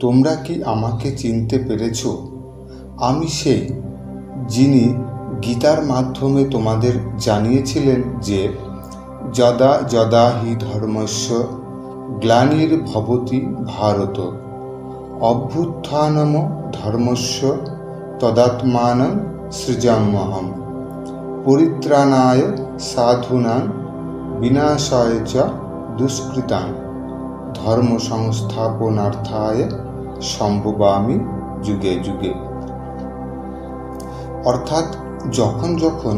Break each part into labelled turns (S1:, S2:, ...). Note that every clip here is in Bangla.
S1: তোমরা কি আমাকে চিনতে পেরেছ? আমি সেই যিনি গীতার মাধ্যমে তোমাদের জানিয়েছিলেন যে যদা যদা হি ধর্মস্য গ্লানির্ভবতি ভারত অভ্যুত্থানম ধর্মস্য তদাত্মানং সৃজাম্যহম পরিত্রাণায় সাধূনাং বিনাশায় চ দুষ্কৃতাং ধর্ম সংস্থাপনার্থায় সম্ভবামি যুগে যুগে। অর্থাৎ যখন যখন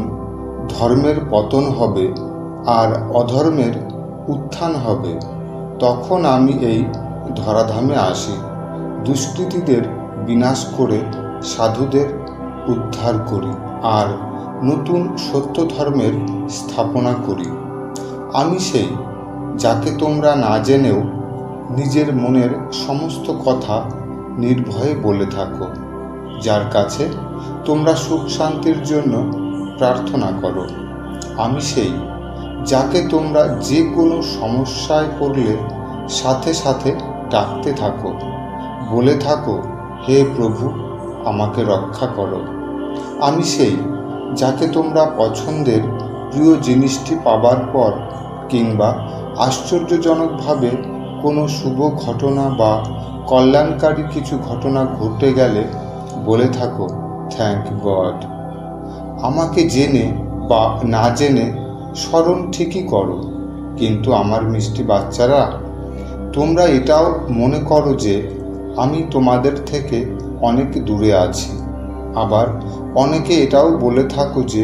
S1: ধর্মের পতন হবে আর অধর্মের উত্থান হবে, তখন আমি এই ধরাধামে আসি, দুষ্কৃতীদের বিনাশ করে সাধুদের উদ্ধার করি আর নতুন সত্য ধর্মের স্থাপনা করি। আমি সেই যাকে তোমরা না জেনেও নিজের মনের সমস্ত কথা নির্ভয়ে বলে থাকো, যার কাছে তোমরা সুখ শান্তির জন্য প্রার্থনা করো। আমি সেই যাকে তোমরা যে কোনো সমস্যায় পড়লে সাথে সাথে ডাকতে থাকো, বলে থাকো, হে প্রভু আমাকে রক্ষা করো। আমি সেই যাকে তোমরা পছন্দের প্রিয় জিনিসটি পাবার পর কিংবা আশ্চর্যজনকভাবে কোনো শুভ ঘটনা বা কল্যাণকারী কিছু ঘটনা ঘটে গেলে বলে থাকো, থ্যাংক গড। আমাকে জেনে বা না জেনে স্মরণ ঠিকই করো, কিন্তু আমার মিষ্টি বাচ্চারা, তোমরা এটাও মনে করো যে আমি তোমাদের থেকে অনেক দূরে আছি। আবার অনেকে এটাও বলে থাকো যে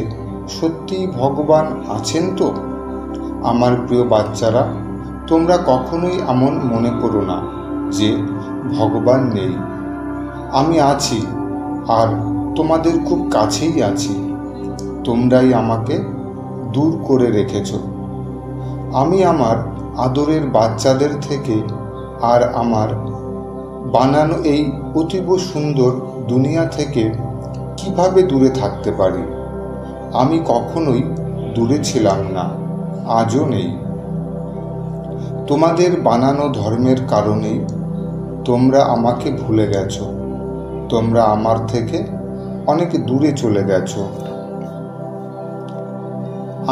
S1: সত্যিই ভগবান আছেন তো? আমার প্রিয় বাচ্চারা, তোমরা কখনোই এমন মনে করো না যে ভগবান নেই। আমি আছি আর তোমাদের খুব কাছেই আছি। তোমরাই আমাকে দূর করে রেখেছ। আমি আমার আদরের বাচ্চাদের থেকে আর আমার বানানো এই অতীব সুন্দর দুনিয়া থেকে কিভাবে দূরে থাকতে পারি? আমি কখনোই দূরে ছিলাম না, আজও নেই। তোমাদের বানানো ধর্মের কারণেই তোমরা আমাকে ভুলে গেছো। তোমরা আমার থেকে অনেক দূরে চলে গেছো।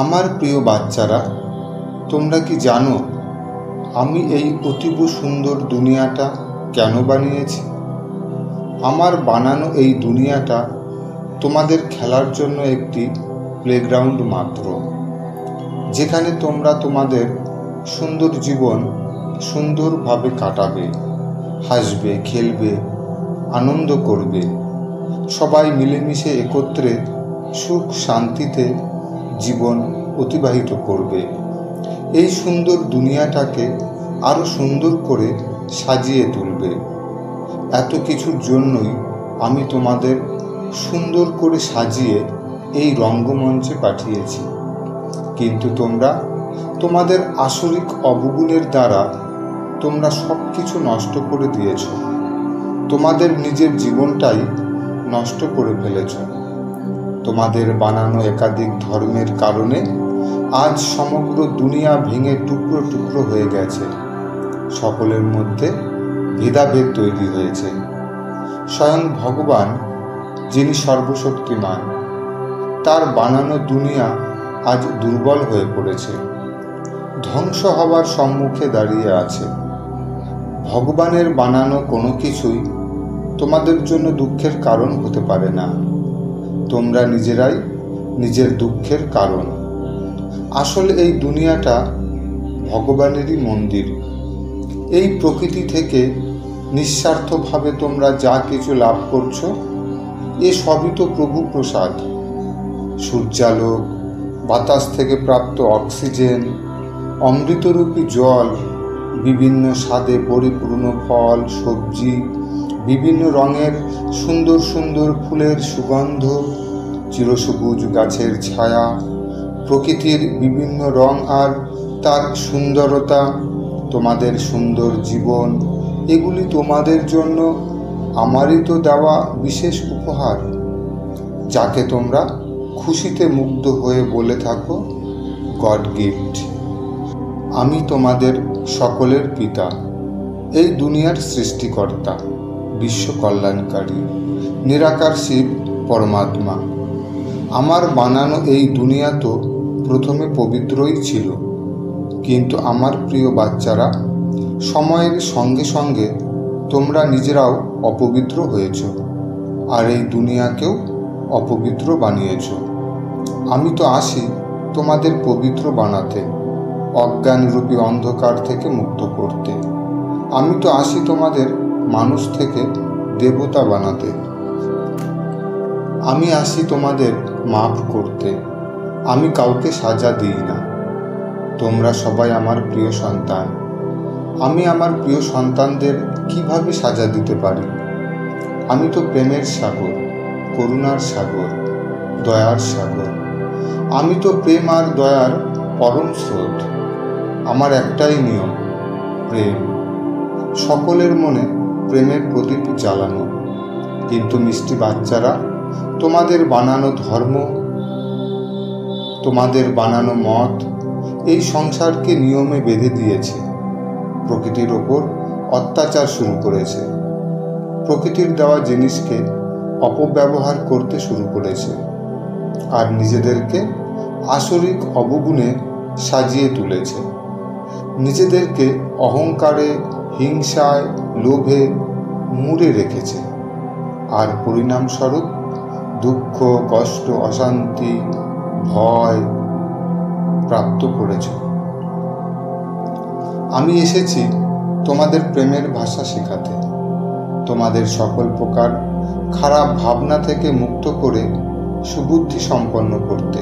S1: আমার প্রিয় বাচ্চারা, তোমরা কি জানো আমি এই অতীব সুন্দর দুনিয়াটা কেন বানিয়েছি? আমার বানানো এই দুনিয়াটা তোমাদের খেলার জন্য একটি প্লেগ্রাউন্ড মাত্র, যেখানে তোমরা তোমাদের সুন্দর জীবন সুন্দরভাবে কাটাবে, হাসবে, খেলবে, আনন্দ করবে, সবাই মিলেমিশে একত্রে সুখ শান্তিতে জীবন অতিবাহিত করবে। এই সুন্দর দুনিয়াটাকে আরও সুন্দর করে সাজিয়ে তুলবে। এত কিছুর জন্যই আমি তোমাদের সুন্দর করে সাজিয়ে এই রঙ্গমঞ্চে পাঠিয়েছি। কিন্তু তোমরা তোমাদের আসরিক অবগুণের দ্বারা তোমরা সব কিছু নষ্ট করে দিয়েছ। তোমাদের নিজের জীবনটাই নষ্ট করে ফেলেছ। তোমাদের বানানো একাধিক ধর্মের কারণে আজ সমগ্র দুনিয়া ভেঙে টুকরো টুকরো হয়ে গেছে। সকলের মধ্যে ভেদাভেদ তৈরি হয়েছে। স্বয়ং ভগবান, যিনি সর্বশক্তিমান, তার বানানো দুনিয়া আজ দুর্বল হয়ে পড়েছে, ধ্বংস হবার সম্মুখে দাঁড়িয়ে আছে। ভগবানের বানানো কোনো কিছুই তোমাদের জন্য দুঃখের কারণ হতে পারে না। তোমরা নিজেরাই নিজের দুঃখের কারণ। আসলে এই দুনিয়াটা ভগবানেরই মন্দির। এই প্রকৃতি থেকে নিঃস্বার্থভাবে তোমরা যা কিছু লাভ করছো, এ সবই তো প্রভু প্রসাদ। সূর্যালোক, বাতাস থেকে প্রাপ্ত অক্সিজেন, অমৃতরূপী জল, বিভিন্ন স্বাদে পরিপূর্ণ ফল, সবজি, বিভিন্ন রঙের সুন্দর সুন্দর ফুলের সুগন্ধ, চিরসবুজ গাছের ছায়া, প্রকৃতির বিভিন্ন রং আর তার সুন্দরতা, তোমাদের সুন্দর জীবন, এগুলি তোমাদের জন্য আমারই তো দেওয়া বিশেষ উপহার, যাকে তোমরা খুশিতে মুগ্ধ হয়ে বলে থাকো, গড গিফট। আমি তোমাদের সকলের পিতা, এই দুনিয়ার সৃষ্টিকর্তা, বিশ্ব কল্যাণকারী, নিরাকার শিব পরমাত্মা। আমার বানানো এই দুনিয়া তো প্রথমে পবিত্রই ছিল, কিন্তু আমার প্রিয় বাচ্চারা, সময়ের সঙ্গে সঙ্গে তোমরা নিজেরাও অপবিত্র হয়েছ আর এই দুনিয়াকেও অপবিত্র বানিয়েছ। আমি তো আসি তোমাদের পবিত্র বানাতে, অজ্ঞানরূপী অন্ধকার থেকে মুক্ত করতে। আমি তো আসি তোমাদের মানুষ থেকে দেবতা বানাতে। আমি আসি তোমাদের মাফ করতে। আমি কাউকে সাজা দিই না। তোমরা সবাই আমার প্রিয় সন্তান। আমি আমার প্রিয় সন্তানদের কিভাবে সাজা দিতে পারি? আমি তো প্রেমের সাগর, করুণার সাগর, দয়ার সাগর। আমি তো প্রেম আর দয়ার পরম স্রোত। আমার একটাই নিয়ম, প্রেম। সকলের মনে প্রেমের প্রদীপ জ্বালানো। কিন্তু মিষ্টি বাচ্চারা, তোমাদের বানানো ধর্ম, তোমাদের বানানো মত এই সংসারকে নিয়মে বেঁধে দিয়েছে, প্রকৃতির ওপর অত্যাচার শুরু করেছে, প্রকৃতির দেওয়া জিনিসকে অপব্যবহার করতে শুরু করেছে আর নিজেদেরকে আসরিক অবগুণে সাজিয়ে তুলেছে। নিজেদেরকে অহংকারে, হিংসায়, লোভে মুড়ে রেখেছে আর পরিণামস্বরূপ দুঃখ, কষ্ট, অশান্তি, ভয় প্রাপ্ত করেছ। আমি এসেছি তোমাদের প্রেমের ভাষা শেখাতে, তোমাদের সকল প্রকার খারাপ ভাবনা থেকে মুক্ত করে সুবুদ্ধি সম্পন্ন করতে।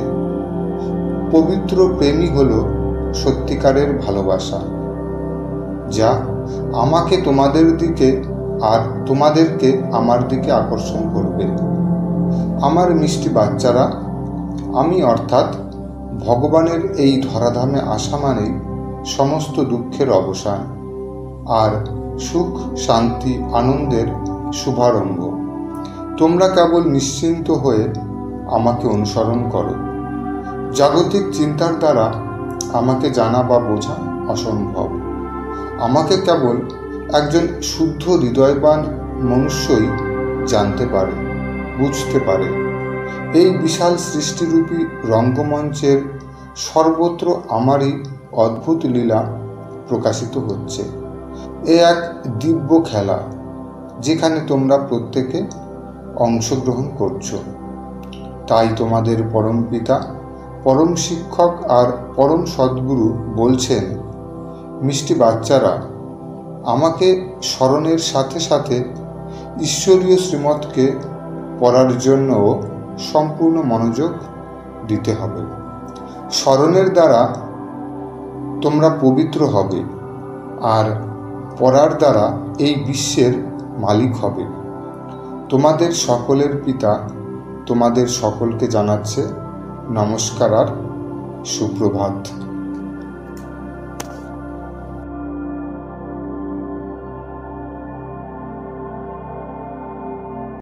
S1: পবিত্র প্রেমই হল সত্যিকারের ভালোবাসা, যা আমাকে তোমাদের দিকে আর তোমাদেরকে আমার দিকে আকর্ষণ করবে। আমার মিষ্টি বাচ্চারা, আমি অর্থাৎ ভগবানের এই ধরাধামে আসা মানেই সমস্ত দুঃখের অবসান আর সুখ, শান্তি, আনন্দের শুভারম্ভ। তোমরা কেবল নিশ্চিন্ত হয়ে আমাকে অনুসরণ করো। জাগতিক চিন্তার দ্বারা আমাকে জানা বা বোঝা অসম্ভব। আমাকে কেবল একজন শুদ্ধ হৃদয়বান মনুষ্যই জানতে পারে, বুঝতে পারে। এই বিশাল সৃষ্টিরূপী রঙ্গমঞ্চের সর্বত্র আমারই অদ্ভুত লীলা প্রকাশিত হচ্ছে। এ এক দিব্য খেলা, যেখানে তোমরা প্রত্যেকে অংশগ্রহণ করছো। তাই তোমাদের পরম পিতা, পরম শিক্ষক আর পরম সদ্গুরু বলছেন, মিষ্টি বাচ্চারা, আমাকে স্মরণের সাথে সাথে ঈশ্বরীয় শ্রীমতকে পড়ার জন্যও সম্পূর্ণ মনোযোগ দিতে হবে। স্মরণের দ্বারা তোমরা পবিত্র হবে আর পড়ার দ্বারা এই বিশ্বের মালিক হবে। তোমাদের সকলের পিতা তোমাদের সকলকে জানাচ্ছে নমস্কার আর সুপ্রভাত।